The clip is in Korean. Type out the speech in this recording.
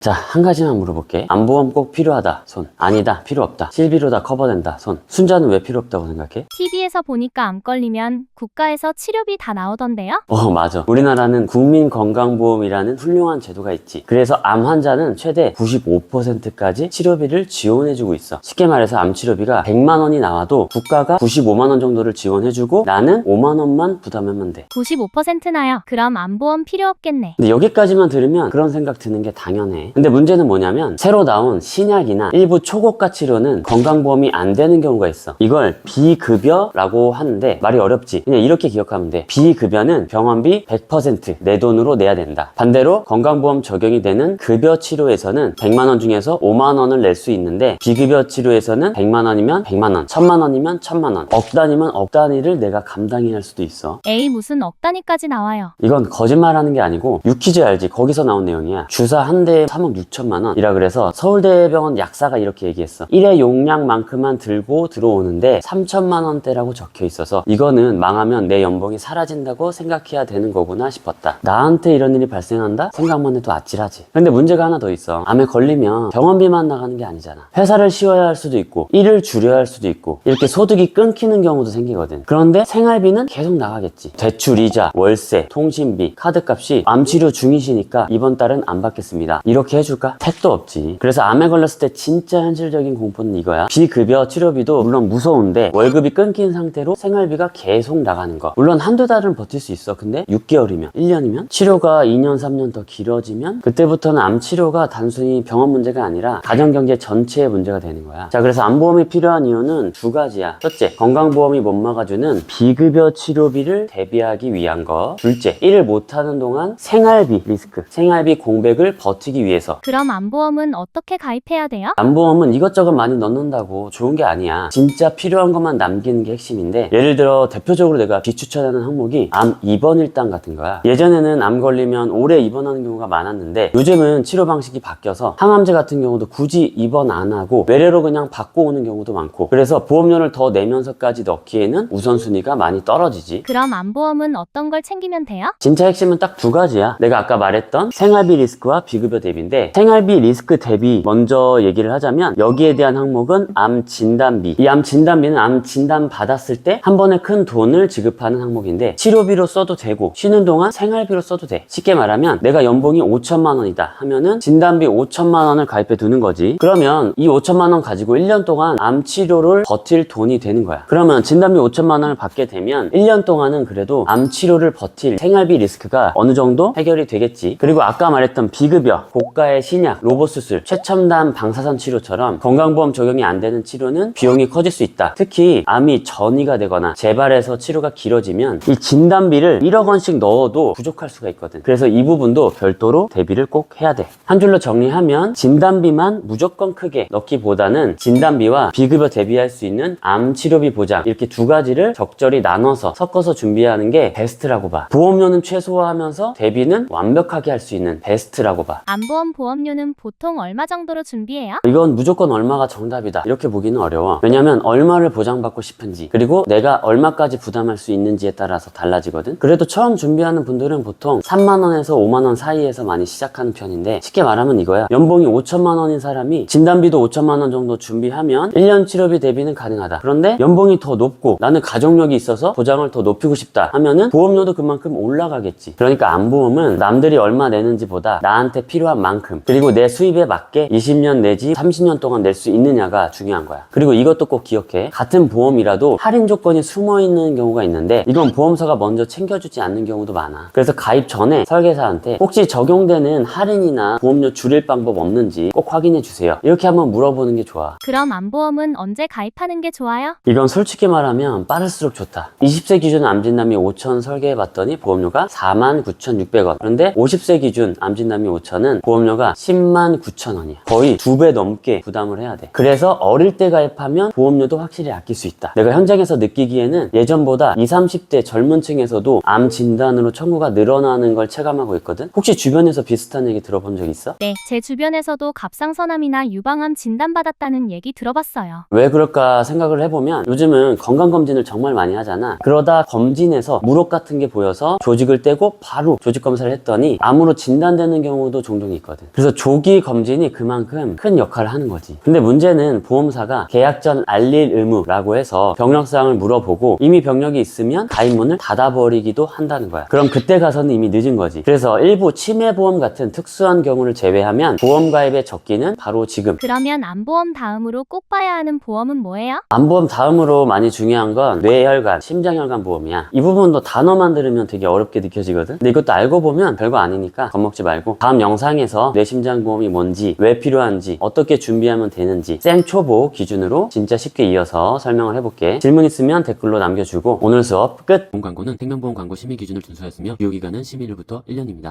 자, 한 가지만 물어볼게. 암보험 꼭 필요하다. 손. 아니다. 필요 없다. 실비로 다 커버된다. 손. 순자는 왜 필요 없다고 생각해? TV에서 보니까 암 걸리면 국가에서 치료비 다 나오던데요? 맞아. 우리나라는 국민건강보험이라는 훌륭한 제도가 있지. 그래서 암 환자는 최대 95%까지 치료비를 지원해주고 있어. 쉽게 말해서 암 치료비가 100만 원이 나와도 국가가 95만 원 정도를 지원해주고 나는 5만 원만 부담하면 돼. 95% 나요. 그럼 암보험 필요 없겠네. 근데 여기까지만 들으면 그런 생각 드는 게 당연해. 근데 문제는 뭐냐면 새로 나온 신약이나 일부 초고가 치료는 건강보험이 안 되는 경우가 있어. 이걸 비급여라고 하는데 말이 어렵지. 그냥 이렇게 기억하면 돼. 비급여는 병원비 100% 내 돈으로 내야 된다. 반대로 건강보험 적용이 되는 급여 치료에서는 100만 원 중에서 5만 원을 낼 수 있는데 비급여 치료에서는 100만 원이면 100만 원, 1000만 원이면 1000만 원, 억 단위면 억 단위를 내가 감당해야 할 수도 있어. 에이, 무슨 억 단위까지 나와요. 이건 거짓말하는 게 아니고 유퀴즈 알지? 거기서 나온 내용이야. 주사 한 대에 3억 6천만 원이라 그래서 서울대병원 약사가 이렇게 얘기했어. 1회 용량만큼만 들고 들어오는데 3천만 원대라고 적혀 있어서 이거는 망하면 내 연봉이 사라진다고 생각해야 되는 거구나 싶었다. 나한테 이런 일이 발생한다? 생각만 해도 아찔하지. 근데 문제가 하나 더 있어. 암에 걸리면 병원비만 나가는 게 아니잖아. 회사를 쉬어야 할 수도 있고 일을 줄여야 할 수도 있고 이렇게 소득이 끊기는 경우도 생기거든. 그런데 생활비는 계속 나가겠지. 대출 이자, 월세, 통신비, 카드값이 암치료 중이시니까 이번 달은 안 받겠습니다. 이렇게 해줄까? 택도 없지. 그래서 암에 걸렸을 때 진짜 현실적인 공포는 이거야. 비급여 치료비도 물론 무서운데 월급이 끊긴 상태로 생활비가 계속 나가는 거. 물론 한두 달은 버틸 수 있어. 근데 6개월이면 1년이면 치료가 2년 3년 더 길어지면 그때부터는 암 치료가 단순히 병원 문제가 아니라 가정경제 전체의 문제가 되는 거야. 자, 그래서 암보험이 필요한 이유는 두 가지야. 첫째, 건강보험이 못 막아주는 비급여 치료비를 대비하기 위한 거. 둘째, 일을 못하는 동안 생활비 리스크, 생활비 공백을 버티기 위해서. 그럼 암보험은 어떻게 가입해야 돼요? 암보험은 이것저것 많이 넣는다고 좋은 게 아니야. 진짜 필요한 것만 남기는 게 핵심인데 예를 들어 대표적으로 내가 비추천하는 항목이 암 입원 일당 같은 거야. 예전에는 암 걸리면 오래 입원하는 경우가 많았는데 요즘은 치료 방식이 바뀌어서 항암제 같은 경우도 굳이 입원 안 하고 외래로 그냥 받고 오는 경우도 많고 그래서 보험료를 더 내면서까지 넣기에는 우선순위가 많이 떨어지지. 그럼 암보험은 어떤 걸 챙기면 돼요? 진짜 핵심은 딱 두 가지야. 내가 아까 말했던 생활비 리스크와 비급여 대비인데 생활비 리스크 대비 먼저 얘기를 하자면 여기에 대한 항목은 암 진단비. 이 암 진단비는 암 진단 받았을 때 한 번에 큰 돈을 지급하는 항목인데 치료비로 써도 되고 쉬는 동안 생활비로 써도 돼. 쉽게 말하면 내가 연봉이 5천만 원이다 하면은 진단비 5천만 원을 가입해 두는 거지. 그러면 이 5천만 원 가지고 1년 동안 암 치료를 버틸 돈이 되는 거야. 그러면 진단비 5천만 원을 받게 되면 1년 동안은 그래도 암 치료를 버틸 생활비 리스크가 어느 정도 해결이 되겠지. 그리고 아까 말했던 비급여, 고가의 신약, 로봇 수술, 최첨단 방사선 치료처럼 건강보험 적용이 안 되는 치료는 비용이 커질 수 있다. 특히 암이 전이가 되거나 재발해서 치료가 길어지면 이 진단비를 1억 원씩 넣어도 부족할 수가 있거든. 그래서 이 부분도 별도로 대비를 꼭 해야 돼. 한 줄로 정리하면 진단비만 무조건 크게 넣기보다는 진단비와 비급여 대비할 수 있는 암 치료비 보장 이렇게 두 가지를 적절히 나눠서 섞어서 준비하는 게 베스트라고 봐. 보험료는 최소화하면서 대비는 완벽하게 할 수 있는 베스트라고 봐. 암보험 보험료는 보통 얼마 정도로 준비해요? 이건 무조건 얼마가 정답이다 이렇게 보기는 어려워. 왜냐면 얼마를 보장받고 싶은지 그리고 내가 얼마까지 부담할 수 있는지에 따라서 달라지거든. 그래도 처음 준비하는 분들은 보통 3만 원에서 5만 원 사이에서 많이 시작하는 편인데 쉽게 말하면 이거야. 연봉이 5천만 원인 사람이 진단비도 5천만 원 정도 준비하면 1년 치료비 대비는 가능하다. 그런데 연봉이 더 높고 나는 가족력이 있어서 보장을 더 높이고 싶다 하면은 보험료도 그만큼 올라가겠지. 그러니까 암보험은 남들이 얼마 내는지보다 나한테 필요한 만큼 그리고 내 수입에 맞게 20년 내지 30년 동안 낼 수 있느냐가 중요한 거야. 그리고 이것도 꼭 기억해. 같은 보험이라도 할인 조건이 숨어있는 경우가 있는데 이건 보험사가 먼저 챙겨주지 않는 경우도 많아. 그래서 가입 전에 설계사한테 혹시 적용되는 할인이나 보험료 줄일 방법 없는지 꼭 확인해 주세요. 이렇게 한번 물어보는 게 좋아. 그럼 암보험은 언제 가입하는 게 좋아요? 이건 솔직히 말하면 빠를수록 좋다. 20세 기준 암진단비 5천 설계해봤더니 보험료가 49,600원. 그런데 50세 기준 암진단비 5천은 보험료가 109,000원이야. 거의 2배 넘게 부담을 해야 돼. 그래서 어릴 때 가입하면 보험료도 확실히 아낄 수 있다. 내가 현장에서 느끼기에는 예전보다 20, 30대 젊은 층에서도 암 진단으로 청구가 늘어나는 걸 체감하고 있거든. 혹시 주변에서 비슷한 얘기 들어본 적 있어? 네, 제 주변에서도 갑상선암이나 유방암 진단받았다는 얘기 들어봤어요. 왜 그럴까 생각을 해보면 요즘은 건강검진을 정말 많이 하잖아. 그러다 검진에서 물혹 같은 게 보여서 조직을 떼고 바로 조직 검사를 했더니 암으로 진단되는 경우도 종종 있거든. 있거든. 그래서 조기 검진이 그만큼 큰 역할을 하는 거지. 근데 문제는 보험사가 계약 전 알릴 의무라고 해서 병력사항을 물어보고 이미 병력이 있으면 가입문을 닫아버리기도 한다는 거야. 그럼 그때 가서는 이미 늦은 거지. 그래서 일부 치매보험 같은 특수한 경우를 제외하면 보험 가입의 적기는 바로 지금. 그러면 안보험 다음으로 꼭 봐야 하는 보험은 뭐예요? 안보험 다음으로 많이 중요한 건 뇌혈관, 심장혈관 보험이야. 이 부분도 단어만 들으면 되게 어렵게 느껴지거든. 근데 이것도 알고 보면 별거 아니니까 겁먹지 말고 다음 영상에서 뇌심장보험이 뭔지, 왜 필요한지, 어떻게 준비하면 되는지 생초보 기준으로 진짜 쉽게 이어서 설명을 해볼게. 질문 있으면 댓글로 남겨주고 오늘 수업 끝! 보험 광고는 생명보험 광고 심의 기준을 준수하였으며 유효기간은 심의일부터 1년입니다.